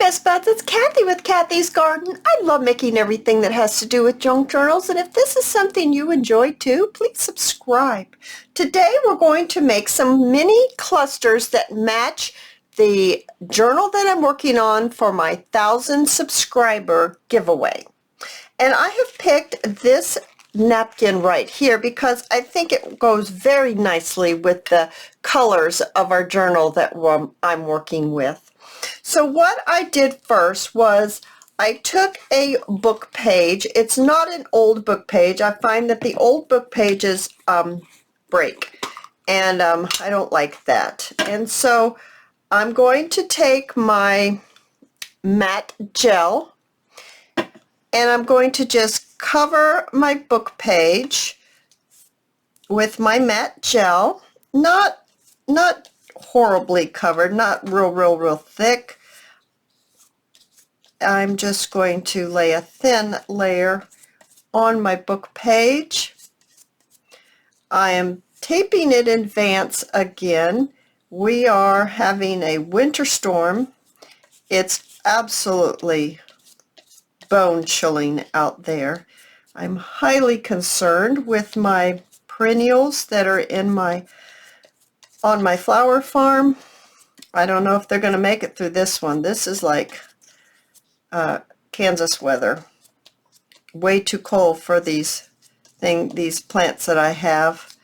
best buds, it's Cathy with Cathy's Garden. I love making everything that has to do with junk journals, and if this is something you enjoy too, please subscribe. Today we're going to make some mini clusters that match the journal that I'm working on for my 1,000 subscriber giveaway. And I have picked this napkin right here because I think it goes very nicely with the colors of our journal that I'm working with. So what I did first was I took a book page. It's not an old book page. I find that the old book pages break, and I don't like that. And so I'm going to take my matte gel and I'm going to just cover my book page with my matte gel. Not horribly covered, not real thick. I'm just going to lay a thin layer on my book page. I am taping it in advance again. We are having a winter storm. It's absolutely bone chilling out there. I'm highly concerned with my perennials that are on my flower farm. I don't know if they're going to make it through this one. This is like Kansas weather. Way too cold for these plants that I have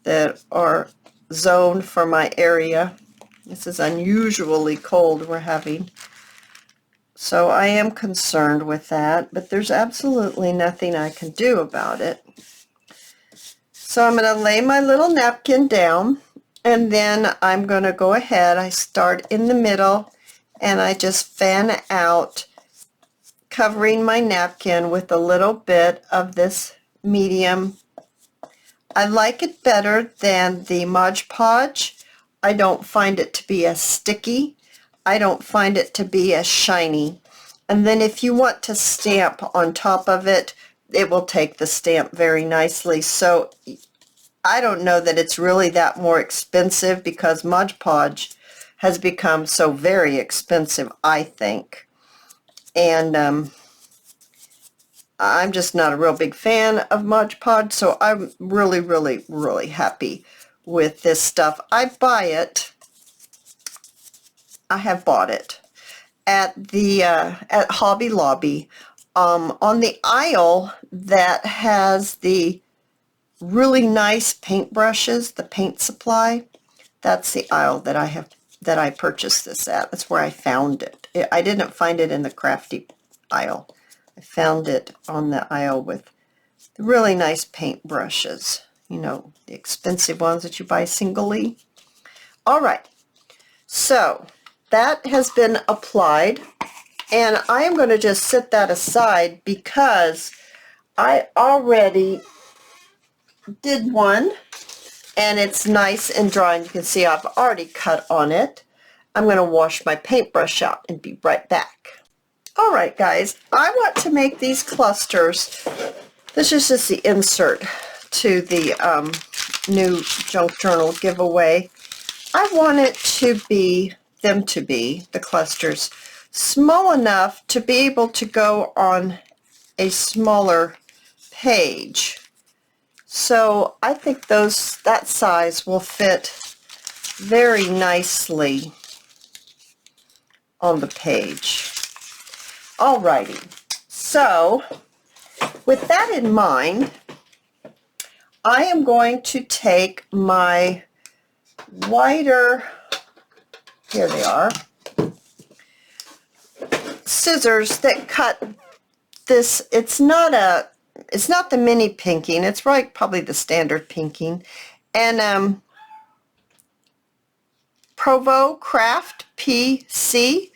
that are zoned for my area. This is unusually cold we're having. So I am concerned with that, but there's absolutely nothing I can do about it. So I'm going to lay my little napkin down, and then I'm going to go ahead. I start in the middle and I just fan out, covering my napkin with a little bit of this medium. I like it better than the Mod Podge. I don't find it to be as sticky. I don't find it to be as shiny. And then if you want to stamp on top of it, it will take the stamp very nicely. So I don't know that it's really that more expensive, because Mod Podge has become so very expensive, I think. And I'm just not a real big fan of Mod Podge, so I'm really happy with this stuff. I have bought it at Hobby Lobby on the aisle that has the really nice paintbrushes, the paint supply. That's the aisle that I purchased this at. That's where I found it. I didn't find it in the crafty aisle. I found it on the aisle with the really nice paintbrushes. You know, the expensive ones that you buy singly. All right, so that has been applied, and I am going to just set that aside because I already did one, and it's nice and dry, and you can see I've already cut on it. I'm going to wash my paintbrush out and be right back. All right, guys, I want to make these clusters. This is just the insert to the new junk journal giveaway. I want it to be, the clusters, small enough to be able to go on a smaller page. So I think that size will fit very nicely on the page. Alrighty, so with that in mind, I am going to take my wider, here they are, scissors that cut this. It's not the mini pinking, it's probably the standard pinking, and Provo Craft PC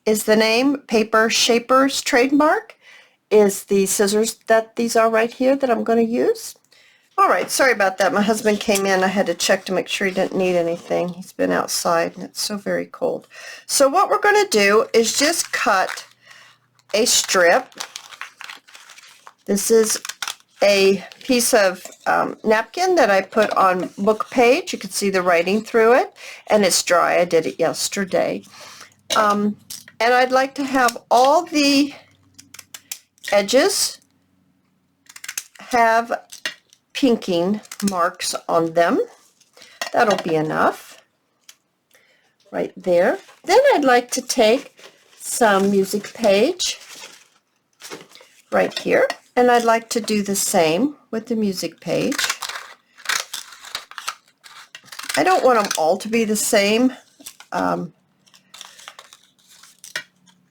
is the name. Paper Shapers trademark is the scissors that these are right here that I'm going to use. All right, sorry about that. My husband came in. I had to check to make sure he didn't need anything. He's been outside and it's so very cold. So what we're going to do is just cut a strip. This is a piece of napkin that I put on book page. You can see the writing through it, and it's dry. I did it yesterday. And I'd like to have all the edges have pinking marks on them. That'll be enough right there. Then I'd like to take some music page right here, and I'd like to do the same with the music page. I don't want them all to be the same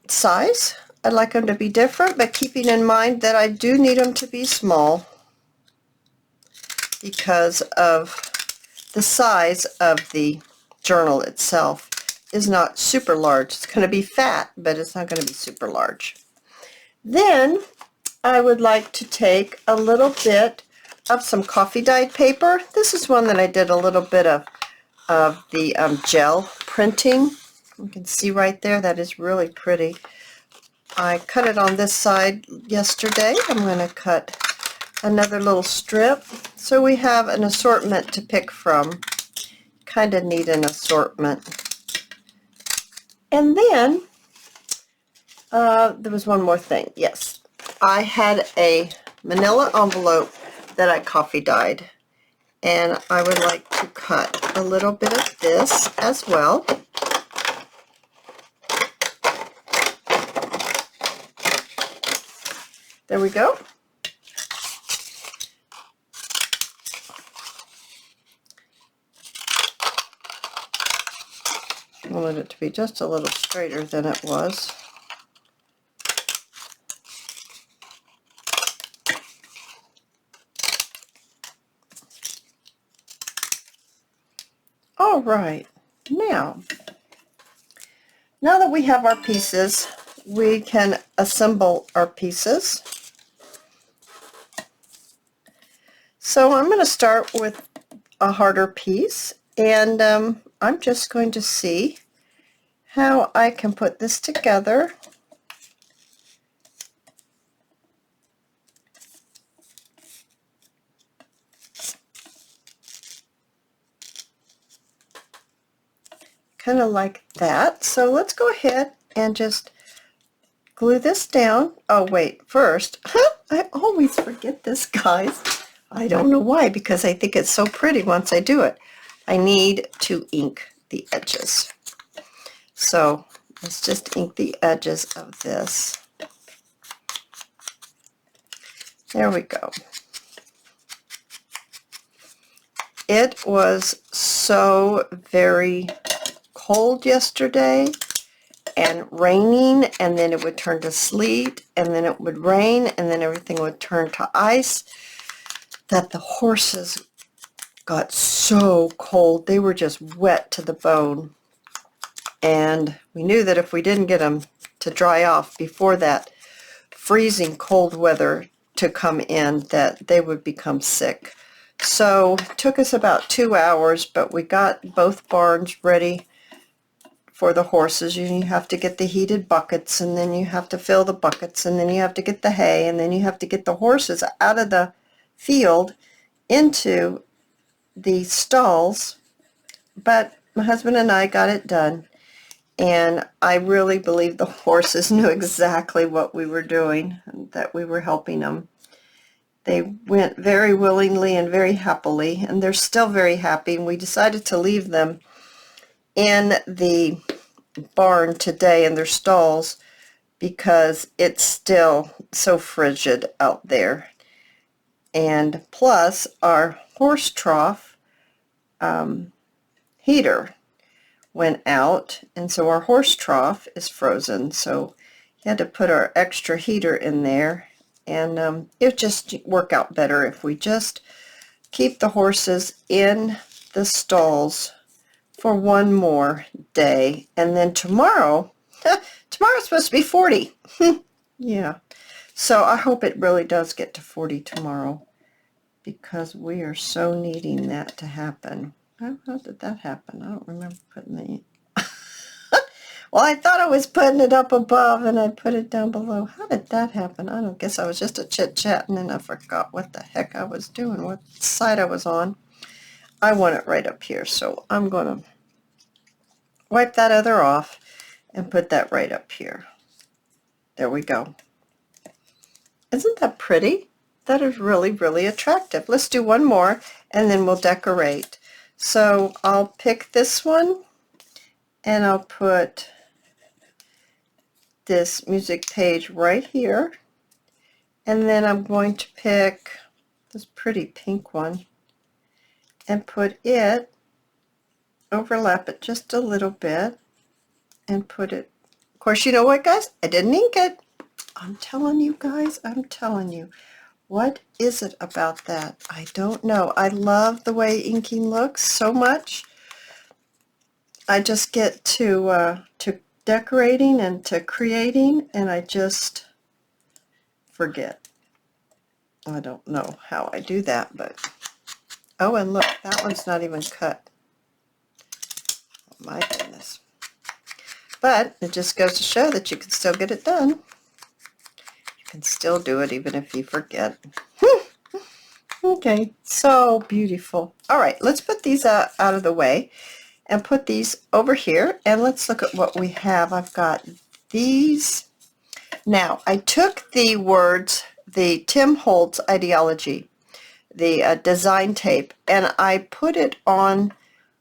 size. I'd like them to be different, but keeping in mind that I do need them to be small because of the size of the journal itself is not super large. It's going to be fat, but it's not going to be super large. Then I would like to take a little bit of some coffee dyed paper. This is one that I did a little bit of the gel printing. You can see right there, that is really pretty. I cut it on this side yesterday. I'm going to cut another little strip. So we have an assortment to pick from. Kind of need an assortment. And then there was one more thing. Yes, I had a manila envelope that I coffee dyed, and I would like to cut a little bit of this as well. There we go. I wanted it to be just a little straighter than it was. All right, now that we have our pieces, we can assemble our pieces. So I'm going to start with a harder piece, and I'm just going to see how I can put this together. Kind of like that. So let's go ahead and just glue this down. Oh wait, first, I always forget this, guys. I don't know why, because I think it's so pretty once I do it. I need to ink the edges. So let's just ink the edges of this. There we go. It was so very cold yesterday and raining, and then it would turn to sleet, and then it would rain, and then everything would turn to ice, that the horses got so cold. They were just wet to the bone. And we knew that if we didn't get them to dry off before that freezing cold weather to come in, that they would become sick. So it took us about 2 hours, but we got both barns ready for the horses. You have to get the heated buckets, and then you have to fill the buckets, and then you have to get the hay, and then you have to get the horses out of the field into the stalls. But my husband and I got it done, and I really believe the horses knew exactly what we were doing, and that we were helping them. They went very willingly and very happily, and they're still very happy, and we decided to leave them in the barn today in their stalls because it's still so frigid out there. And plus our horse trough heater went out, and so our horse trough is frozen, so you had to put our extra heater in there, and it would just work out better if we just keep the horses in the stalls for one more day. And then tomorrow's supposed to be 40. Yeah, so I hope it really does get to 40 tomorrow, because we are so needing that to happen. How did that happen? I don't remember putting the well, I thought I was putting it up above and I put it down below. How did that happen? I don't guess I was just a chit-chatting and I forgot what the heck I was doing, what side I was on. I want it right up here, so I'm going to wipe that other off, and put that right up here. There we go. Isn't that pretty? That is really, really attractive. Let's do one more and then we'll decorate. So I'll pick this one and I'll put this music page right here. And then I'm going to pick this pretty pink one and put it, overlap it just a little bit and put it, of course, you know what, guys? I didn't ink it. I'm telling you guys, I'm telling you. What is it about that? I don't know. I love the way inking looks so much. I just get to decorating and to creating, and I just forget. I don't know how I do that, but oh, and look, that one's not even cut. Oh, my goodness. But it just goes to show that you can still get it done. You can still do it even if you forget. Okay, so beautiful. All right, let's put these out of the way and put these over here, and let's look at what we have. I've got these. Now, I took the words, the Tim Holtz ideology, the design tape, and I put it on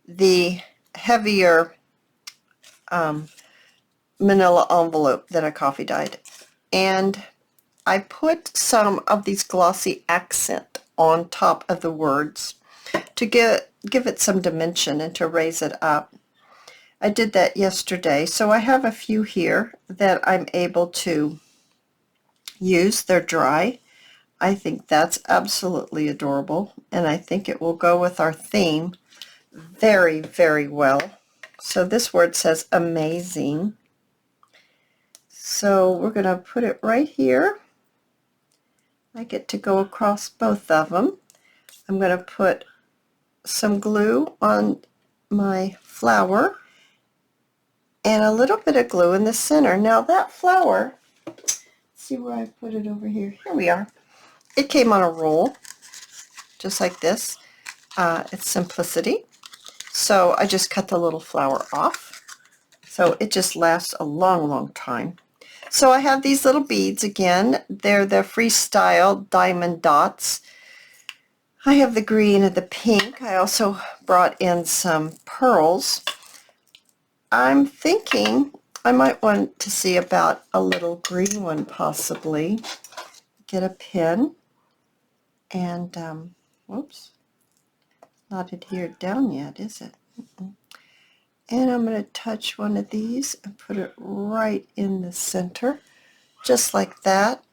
the heavier manila envelope that I coffee dyed. And I put some of these glossy accent on top of the words to give it some dimension and to raise it up. I did that yesterday, so I have a few here that I'm able to use. They're dry. I think that's absolutely adorable, and I think it will go with our theme very, very well. So this word says amazing. So we're going to put it right here. I get to go across both of them. I'm going to put some glue on my flower and a little bit of glue in the center. Now that flower, let's see where I put it over here. Here we are. It came on a roll, just like this. It's simplicity. So I just cut the little flower off. So it just lasts a long, long time. So I have these little beads again. They're the Freestyle diamond dots. I have the green and the pink. I also brought in some pearls. I'm thinking I might want to see about a little green one possibly. Get a pin and, whoops, not adhered down yet, is it? And I'm going to touch one of these and put it right in the center, just like that.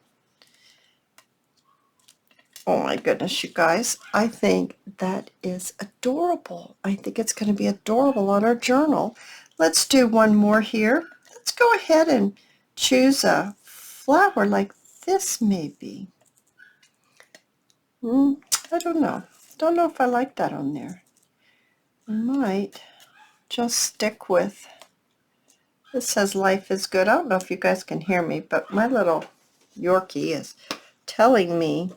Oh my goodness, you guys, I think that is adorable. I think it's going to be adorable on our journal. Let's do one more here. Let's go ahead and choose a flower like this maybe. I don't know. Don't know if I like that on there. I might just stick with, this says life is good. I don't know if you guys can hear me, but my little Yorkie is telling me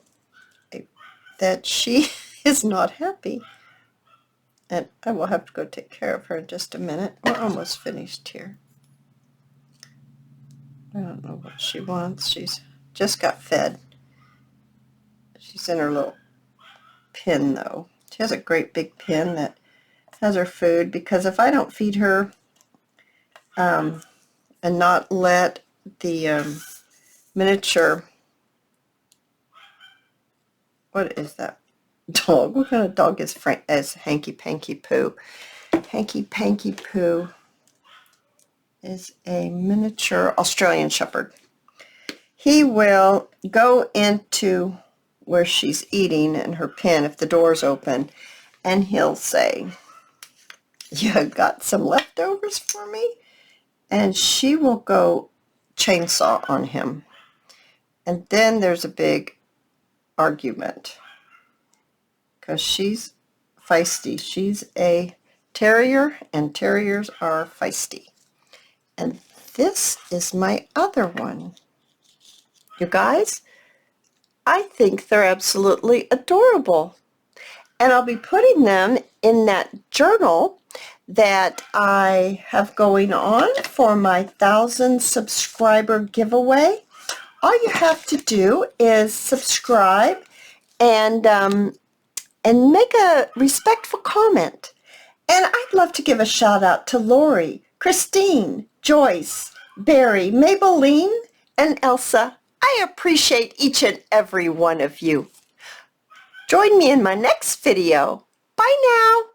that she is not happy. And I will have to go take care of her in just a minute. We're almost finished here. I don't know what she wants. She's just got fed. She's in her little pen though. She has a great big pen that has her food, because if I don't feed her and not let the miniature, what is that dog? What kind of dog is Hanky Panky Poo? Hanky Panky Poo is a miniature Australian Shepherd. He will go into where she's eating in her pen if the door's open, and he'll say, "You got some leftovers for me?" And she will go chainsaw on him. And then there's a big argument because she's feisty. She's a terrier, and terriers are feisty. And this is my other one. You guys, I think they're absolutely adorable. And I'll be putting them in that journal that I have going on for my 1,000 subscriber giveaway. All you have to do is subscribe and make a respectful comment. And I'd love to give a shout out to Lori, Christine, Joyce, Barry, Maybelline, and Elsa. I appreciate each and every one of you. Join me in my next video. Bye now.